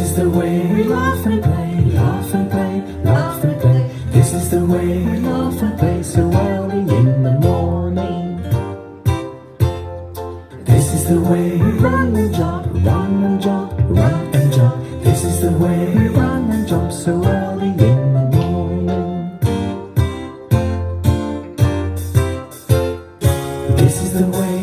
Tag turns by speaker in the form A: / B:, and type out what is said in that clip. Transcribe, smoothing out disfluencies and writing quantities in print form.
A: is the way we laugh and play, laugh and play, laugh and play. This is the way we laugh and play so early in the morning. This is the way we run and jump, run and jump, run and jump. This is the way we run and jump so early in the morning. This is the way